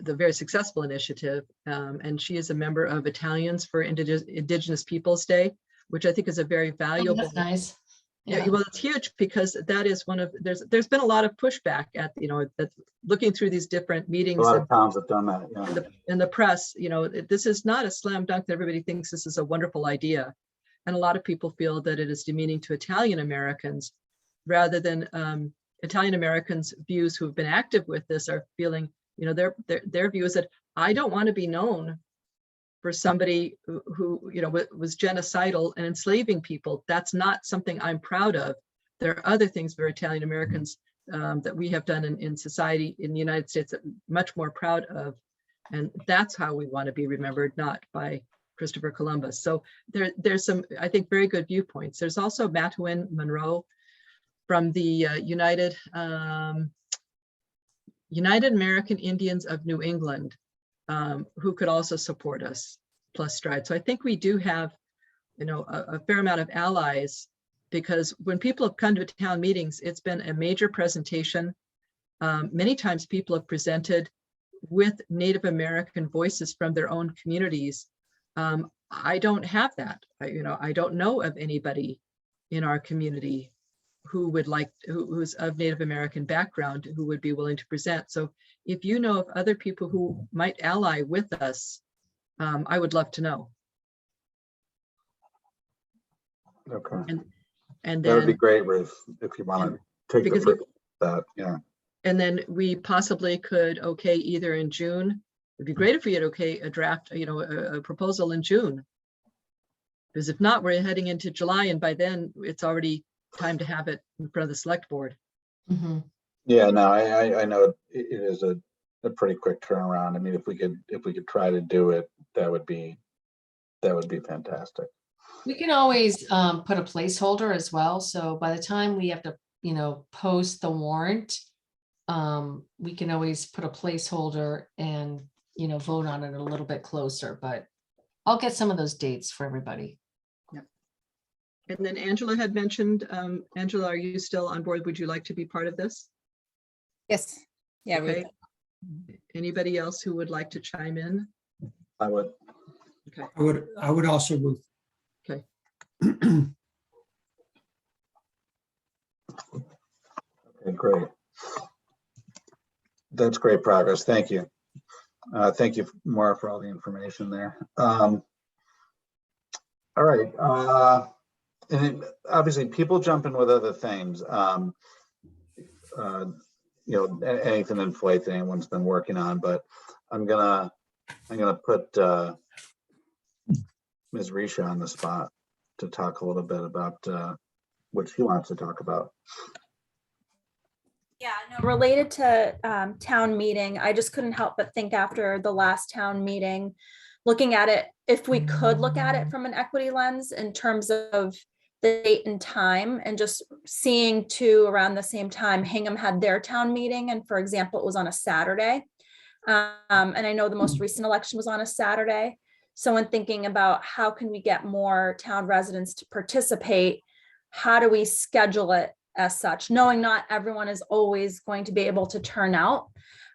the very successful initiative, and she is a member of Italians for Indigenous Peoples Day, which I think is a very valuable. That's nice. Yeah, well, it's huge because that is one of, there's been a lot of pushback at, that looking through these different meetings. A lot of towns have done that. Yeah. In the press, this is not a slam dunk that everybody thinks this is a wonderful idea. And a lot of people feel that it is demeaning to Italian Americans, rather than Italian Americans' views who have been active with this are feeling, their view is that I don't want to be known for somebody who was genocidal and enslaving people. That's not something I'm proud of. There are other things for Italian Americans that we have done in society in the United States that I'm much more proud of. And that's how we want to be remembered, not by Christopher Columbus. So there's some, I think, very good viewpoints. There's also Matwin Monroe from the United American Indians of New England, who could also support us, plus Stride. So I think we do have, a fair amount of allies, because when people have come to town meetings, it's been a major presentation. Many times people have presented with Native American voices from their own communities. I don't have that. I don't know of anybody in our community who would like, who's of Native American background, who would be willing to present. So if you know of other people who might ally with us, I would love to know. Okay. And that would be then, great, Ruth, if you want to take the first that. Yeah. and then we possibly could, either in June. It'd be great if we had a draft, a proposal in June. Because if not, we're heading into July, and by then it's already time to have it in front of the select board. Mm-hmm. Yeah, no, I know it is a pretty quick turnaround. I mean, if we could try to do it, that would be fantastic. We can always put a placeholder as well. So by the time we have to, post the warrant, we can always put a placeholder and, vote on it a little bit closer, but I'll get some of those dates for everybody. And then Angela had mentioned, Angela, are you still on board? Would you like to be part of this? Yes. Yeah. Okay. Anybody else who would like to chime in? I would. Okay. I would also, Ruth. Okay. Okay, great. That's great progress. Thank you. Thank you, Maura, for all the information there. All right. And obviously people jump in with other things. Anything in flight that anyone's been working on, but I'm gonna put Ms. Risha on the spot to talk a little bit about what she wants to talk about. Yeah, no, related to town meeting, I just couldn't help but think after the last town meeting, looking at it, if we could look at it from an equity lens in terms of the date and time, and just seeing too around the same time Hingham had their town meeting, and for example, it was on a Saturday. And I know the most recent election was on a Saturday. So when thinking about how can we get more town residents to participate, how do we schedule it as such, knowing not everyone is always going to be able to turn out.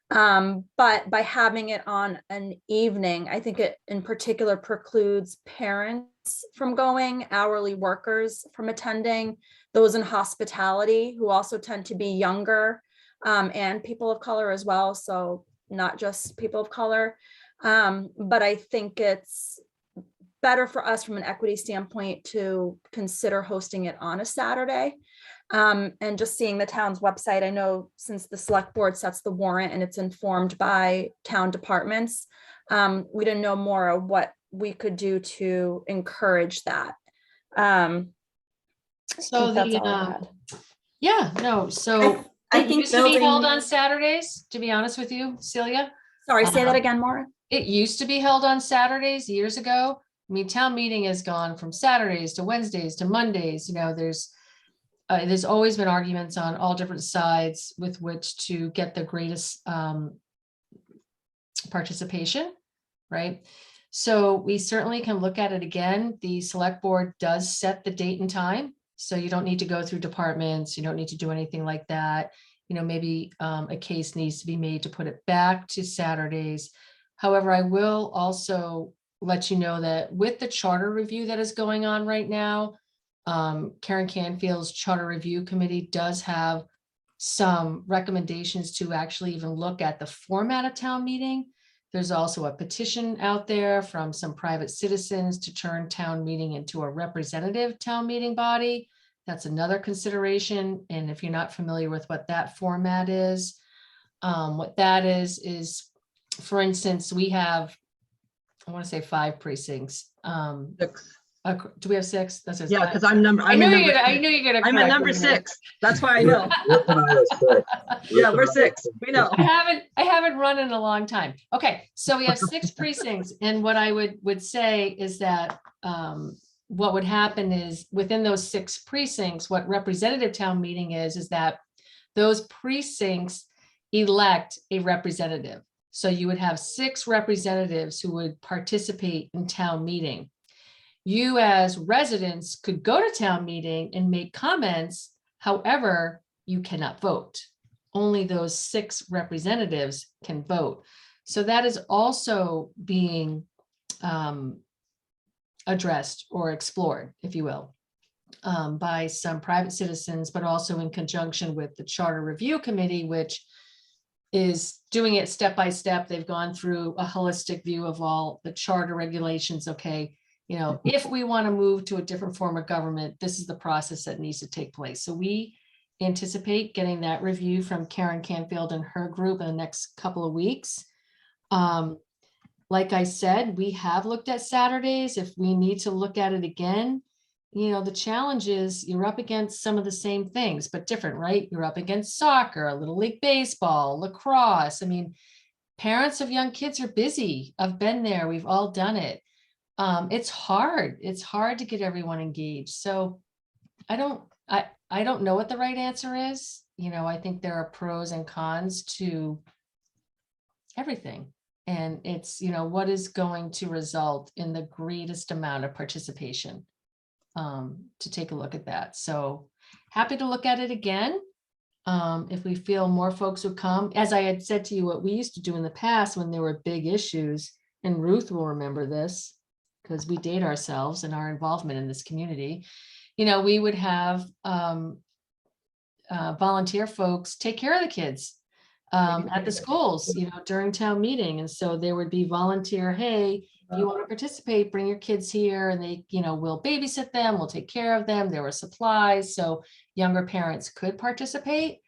But by having it on an evening, I think it in particular precludes parents from going, hourly workers from attending, those in hospitality who also tend to be younger, and people of color as well. So not just people of color. But I think it's better for us from an equity standpoint to consider hosting it on a Saturday. And just seeing the town's website, I know since the select board sets the warrant and it's informed by town departments, we didn't know more of what we could do to encourage that. So that's all I the, had. yeah, no, so I it think used to be held building- on Saturdays, to be honest with you, Celia. Sorry, say that again, Maura. It used to be held on Saturdays years ago. I mean, town meeting has gone from Saturdays to Wednesdays to Mondays. You know, there's always been arguments on all different sides with which to get the greatest participation, right? So we certainly can look at it again. The select board does set the date and time. So you don't need to go through departments. You don't need to do anything like that. You know, maybe a case needs to be made to put it back to Saturdays. However, I will also let you know that with the charter review that is going on right now, Karen Canfield's Charter Review Committee does have some recommendations to actually even look at the format of town meeting. There's also a petition out there from some private citizens to turn town meeting into a representative town meeting body. That's another consideration. And if you're not familiar with what that format is, what that is, for instance, we have, I want to say 5 precincts. 6. Do we have 6? That's Yeah, because I'm number. I I'm knew at you're number gonna. I 6. knew you're gonna. I'm at correct number me. 6. That's why I know. Rick and I are sick. Yeah, Rick we're and I are 6. sick. We know. I haven't run in a long time. Okay, so we have 6 precincts, and what I would say is that what would happen is within those 6 precincts, what representative town meeting is that those precincts elect a representative. So you would have 6 representatives who would participate in town meeting. You as residents could go to town meeting and make comments. However, you cannot vote. Only those 6 representatives can vote. So that is also being addressed or explored, if you will, by some private citizens, but also in conjunction with the Charter Review Committee, which is doing it step by step. They've gone through a holistic view of all the charter regulations. Okay, you know, if we want to move to a different form of government, this is the process that needs to take place. So we anticipate getting that review from Karen Canfield and her group in the next couple of weeks. Like I said, we have looked at Saturdays. If we need to look at it again, you know, the challenge is you're up against some of the same things, but different, right? You're up against soccer, Little League Baseball, lacrosse. I mean, parents of young kids are busy. I've been there. We've all done it. It's hard. It's hard to get everyone engaged. So I don't know what the right answer is. You know, I think there are pros and cons to everything. And it's, you know, what is going to result in the greatest amount of participation, to take a look at that. So happy to look at it again. If we feel more folks would come, as I had said to you, what we used to do in the past when there were big issues, and Ruth will remember this because we date ourselves and our involvement in this community. You know, we would have volunteer folks take care of the kids at the schools, you know, during town meeting. And so there would be volunteer, hey, if you want to participate, bring your kids here, and they, you know, we'll babysit them, we'll take care of them. There were supplies, so younger parents could participate.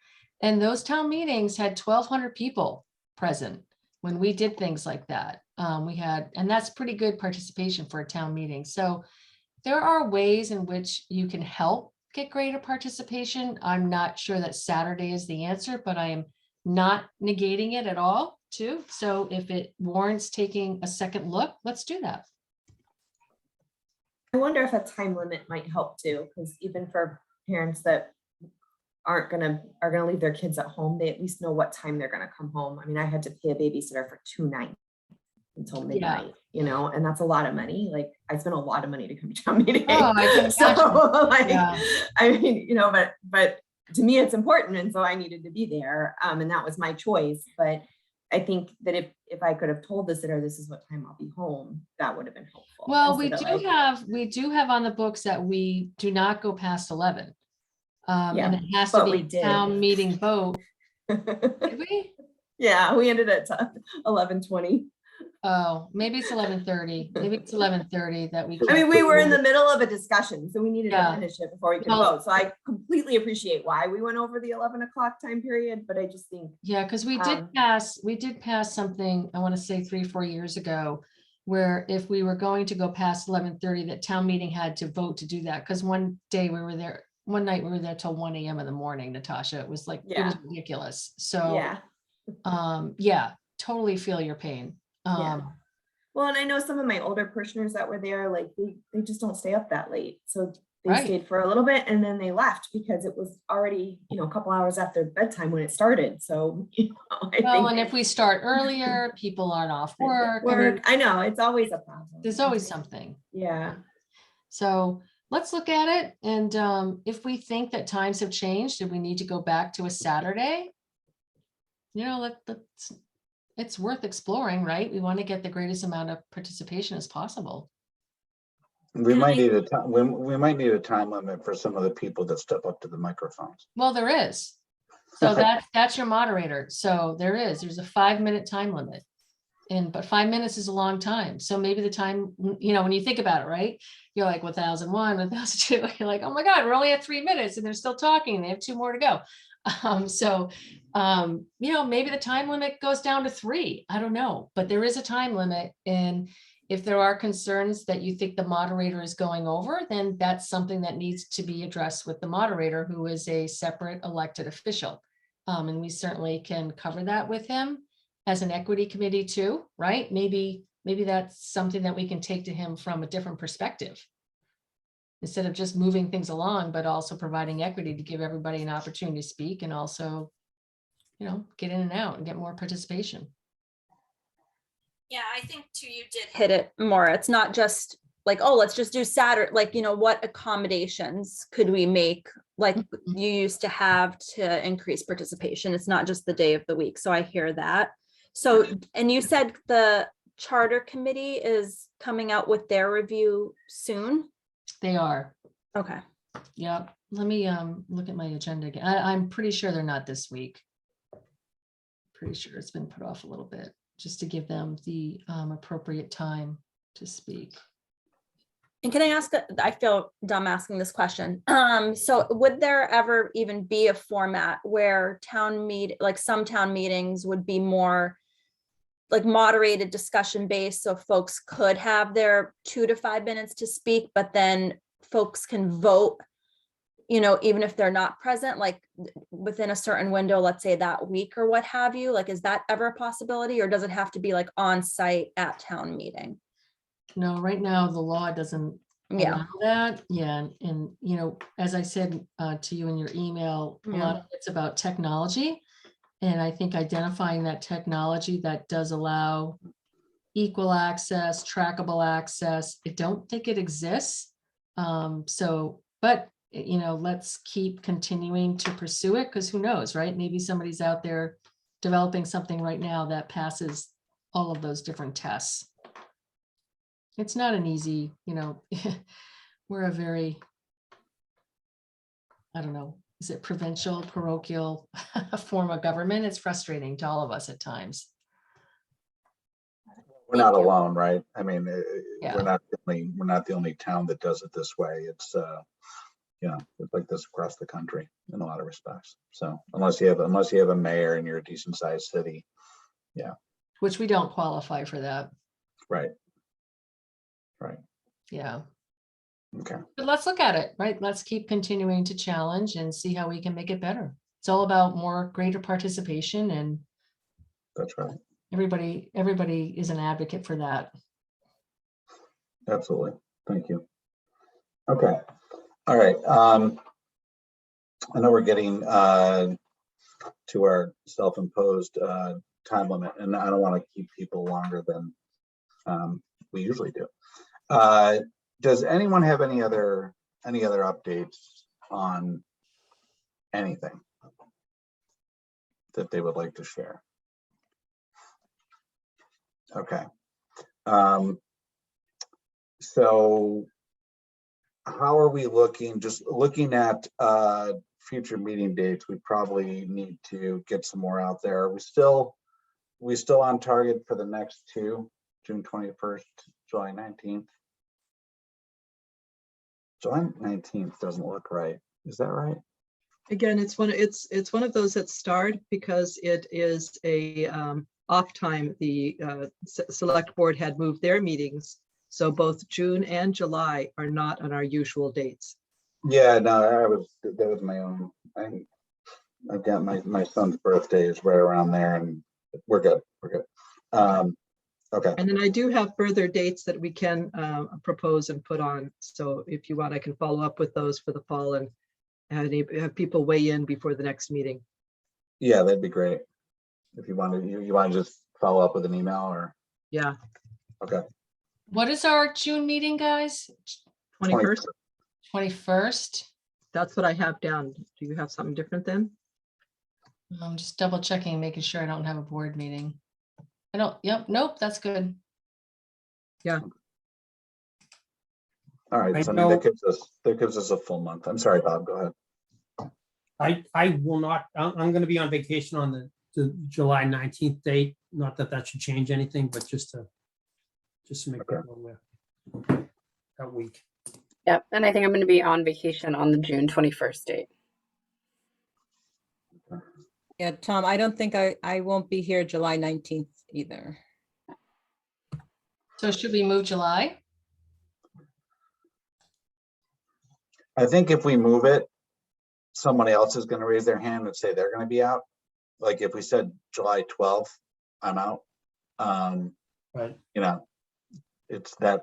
And those town meetings had 1,200 people present when we did things like that. We had, and that's pretty good participation for a town meeting. So there are ways in which you can help get greater participation. I'm not sure that Saturday is the answer, but I am not negating it at all. too. So if it warrants taking a second look, let's do that. I wonder if a time limit might help too, because even for parents that are gonna leave their kids at home, they at least know what time they're gonna come home. I mean, I had to pay a babysitter for 2 nights until midnight, you know, and that's a lot of money. Like I spent a lot of money to come to town meeting. Oh, I can So imagine. like, Yeah. I mean, you know, but to me it's important. And so I needed to be there. And that was my choice. But I think that if I could have told the sitter, this is what time I'll be home, that would have been helpful. Well, we instead do of have on the books that we do not go past 11. Yeah, And it has to but we be did. town meeting vote. Did we? Yeah, we ended at 11:20. Oh, maybe it's 11:30. Maybe it's 11:30 that we. I mean, can't- we were in the middle of a discussion, so we needed Yeah. to finish it before we could Well- vote. So I completely appreciate why we went over the 11 o'clock time period, but I just think, Yeah, because we Um, did pass something, I want to say 3-4 years ago, where if we were going to go past 11:30, that town meeting had to vote to do that. Because one night we were there till 1 a.m. in the morning, Natasha. It was like, it was Yeah. ridiculous. So, yeah. yeah, totally feel your pain. Yeah. Well, and I know some of my older parishioners that were there, like they just don't stay up that late. So they Right. stayed for a little bit and then they left because it was already, you know, a couple hours after bedtime when it started. So, you know, I Well, think and if we start earlier, people aren't off work. I mean, I know it's always a problem. there's always something. Yeah. So let's look at it. And if we think that times have changed, if we need to go back to a Saturday, you know, it's worth exploring, right? We want to get the greatest amount of participation as possible. We might need we might need a time limit for some of the people that step up to the microphones. Well, there is. So that's your moderator. So there's a 5-minute time limit. But 5 minutes is a long time. So maybe the time, you know, when you think about it, right? You're like 1001, 1002, you're like, oh my God, we're only at 3 minutes and they're still talking. They have 2 more to go. You know, maybe the time limit goes down to 3. I don't know, but there is a time limit. And if there are concerns that you think the moderator is going over, then that's something that needs to be addressed with the moderator, who is a separate elected official. And we certainly can cover that with him as an equity committee too, right? Maybe that's something that we can take to him from a different perspective. Instead of just moving things along, but also providing equity to give everybody an opportunity to speak and also, you know, get in and out and get more participation. Yeah, I think too, you did hit it more. It's not just like, oh, let's just do Saturday, like, you know, what accommodations could we make? Like you used to have to increase participation. It's not just the day of the week. So I hear that. So, and you said the charter committee is coming out with their review soon? They are. Okay. Yeah. Let me look at my agenda again. I'm pretty sure they're not this week. Pretty sure it's been put off a little bit just to give them the appropriate time to speak. And can I ask, I feel dumb asking this question. So would there ever even be a format where some town meetings would be more like moderated discussion based, so folks could have their 2 to 5 minutes to speak, but then folks can vote, you know, even if they're not present, like within a certain window, let's say that week or what have you? Like, is that ever a possibility, or does it have to be like on site at town meeting? No, right now the law doesn't allow that. Yeah. And, you know, as I said to you in your email, a lot of it's about technology. And I think identifying that technology that does allow equal access, trackable access, I don't think it exists. But, you know, let's keep continuing to pursue it, because who knows, right? Maybe somebody's out there developing something right now that passes all of those different tests. It's not an easy, you know, we're a very, I don't know, is it provincial, parochial form of government? It's frustrating to all of us at times. We're not alone, right? I mean, Yeah. we're not the only town that does it this way. It's you know, it's like this across the country in a lot of respects. So unless you have a mayor and you're a decent sized city, yeah. Which we don't qualify for that. Right. Right. Yeah. Okay. But let's look at it, right? Let's keep continuing to challenge and see how we can make it better. It's all about greater participation and That's right. everybody is an advocate for that. Absolutely. Thank you. Okay. All right. I know we're getting to our self-imposed time limit, and I don't want to keep people longer than we usually do. Does anyone have any other updates on anything that they would like to share? Okay. So how are we looking? Just looking at future meeting dates, we probably need to get some more out there. Are we still on target for the next two, June 21st, July 19th? July 19th doesn't look right. Is that right? Again, it's one of those that starred because it is a off time. The select board had moved their meetings, so both June and July are not on our usual dates. Yeah, no, that was my own. I've got my son's birthday is right around there, and we're good. Okay. And then I do have further dates that we can propose and put on. So if you want, I can follow up with those for the fall and have people weigh in before the next meeting. Yeah, that'd be great. If you want to just follow up with an email or. Yeah. Okay. What is our June meeting, guys? 21st. 21st. That's what I have down. Do you have something different then? I'm just double checking, making sure I don't have a board meeting. I don't, yep, nope, that's good. Yeah. All right. So I mean, that gives us a full month. I'm sorry, Bob, go ahead. I will not, I'm going to be on vacation on the July 19th date. Not that that should change anything, but just to make people aware that week. Yep, and I think I'm going to be on vacation on the June 21st date. Yeah, Tom, I don't think I won't be here July 19th either. So should we move July? I think if we move it, somebody else is going to raise their hand and say they're going to be out. Like if we said July 12th, I'm out. Right. You know, it's that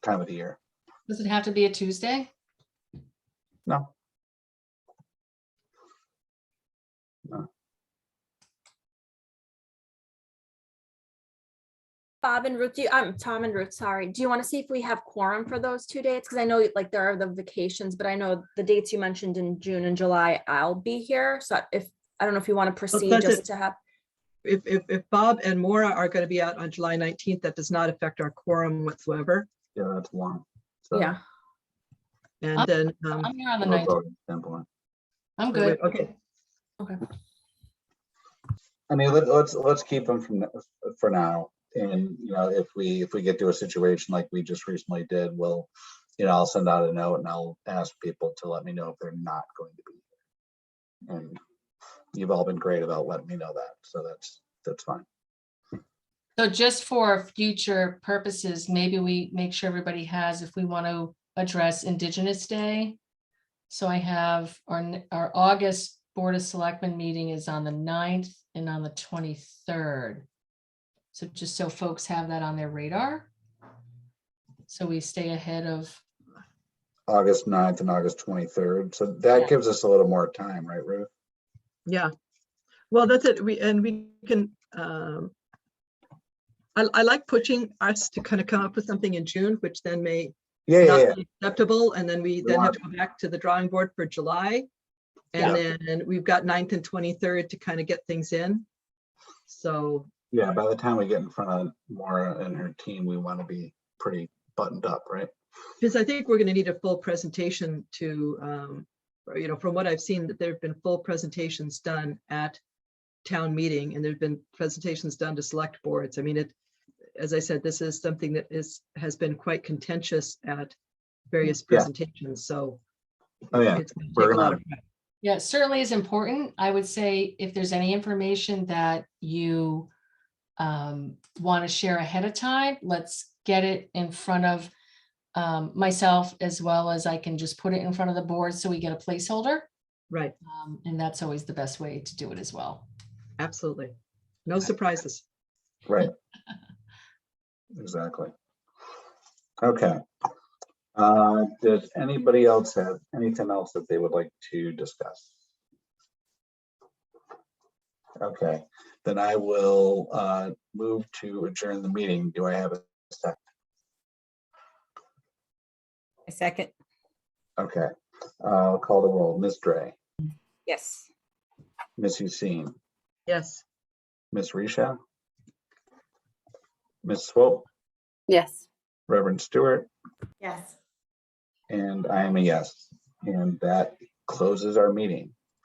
time of the year. Does it have to be a Tuesday? No. Bob and Ruth, Tom and Ruth, sorry. Do you want to see if we have quorum for those 2 dates? Because I know like there are the vacations, but I know the dates you mentioned in June and July, I'll be here. So I don't know if you want to proceed just to have. If Bob and Maura are going to be out on July 19th, that does not affect our quorum whatsoever. Yeah, that's one. So, Yeah. And then I'm here on the from a 19th. voting standpoint. I'm good. Okay. Okay. I mean, let's keep them for now. And you know, if we get to a situation like we just recently did, we'll, you know, I'll send out a note and I'll ask people to let me know if they're not going to be here. And you've all been great about letting me know that, so that's fine. So just for future purposes, maybe we make sure everybody has, if we want to address Indigenous Day. So I have our August Board of Selectmen meeting is on the 9th and on the 23rd. So just so folks have that on their radar. So we stay ahead of. August 9th and August 23rd. So that gives us a little more time, right, Ruth? Yeah. Well, that's it. We can, I like pushing us to kind of come up with something in June, which then may not be acceptable. And then we have to go back to the drawing board for July. And then we've got 9th and 23rd to kind of get things in. So. Yeah, by the time we get in front of Maura and her team, we want to be pretty buttoned up, right? Because I think we're going to need a full presentation to, you know, from what I've seen, that there have been full presentations done at town meeting, and there've been presentations done to select boards. I mean, as I said, this is something that has been quite contentious at various presentations. So it's going to take a lot of time. Yeah, it certainly is important. I would say if there's any information that you want to share ahead of time, let's get it in front of myself, as well as I can just put it in front of the board so we get a placeholder. Right. And that's always the best way to do it as well. Absolutely. No surprises. Right. Exactly. Okay. Does anybody else have anything else that they would like to discuss? Okay, then I will move to adjourn the meeting. Do I have a second? A second. Okay, I'll call the roll. Ms. Dre, Yes. Ms. Hussein, Yes. Ms. Risha, Ms. Swope, Yes. Reverend Stewart, Yes. and I am a yes. And that closes our meeting.